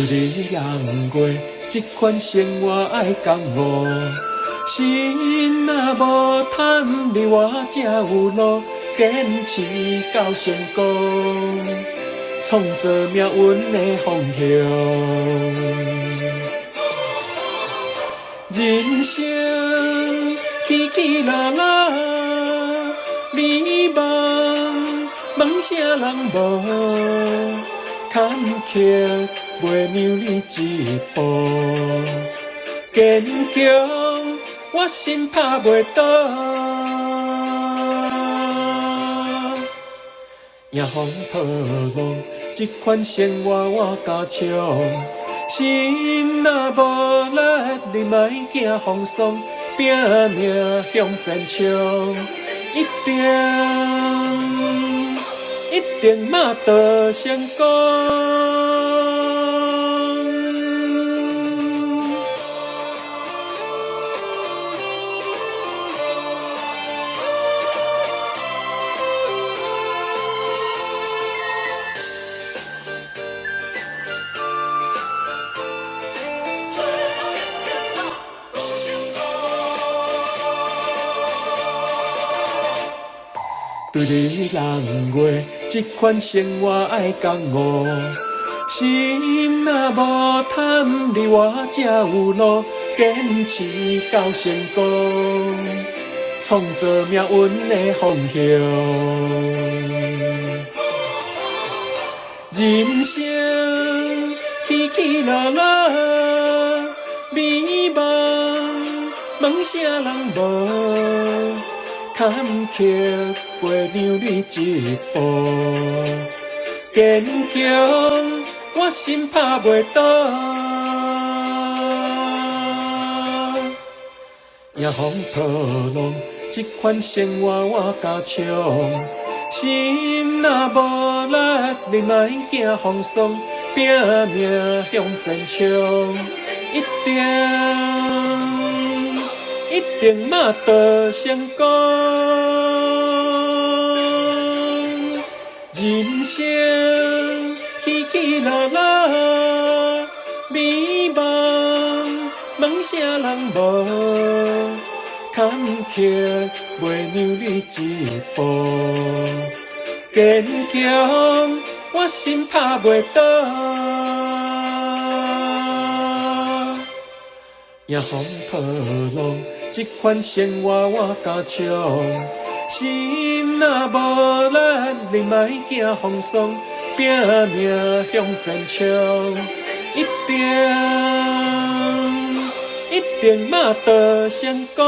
对你人过，这款生活爱感悟。心若无贪你我才有路，坚持到成功，创造命运的方向。人生起起落落，美梦梦啥人无？坎坷袂让你一步，坚强我心拍袂倒。迎风破浪，这款生活我加唱。心若无力，你莫惊风霜，拼命向前冲，一定嘛得成功。对你人话，这款生活爱感悟。心若无贪你我才有路，坚持到成功，创造命运的方向。人生起起落落，美梦梦啥人无？坎坷袂让你一步，坚强我心拍袂倒。迎风破浪，这款生活我加唱。心若无力，你莫惊风霜，拼命向前冲，一定嘛得成功。人生起起落落，美梦梦啥人无？坎坷袂让你一步，坚强我心拍袂倒。迎风破浪，这款生活我加唱。心若无力，你莫惊风霜，拼命向前冲，一定嘛得成功。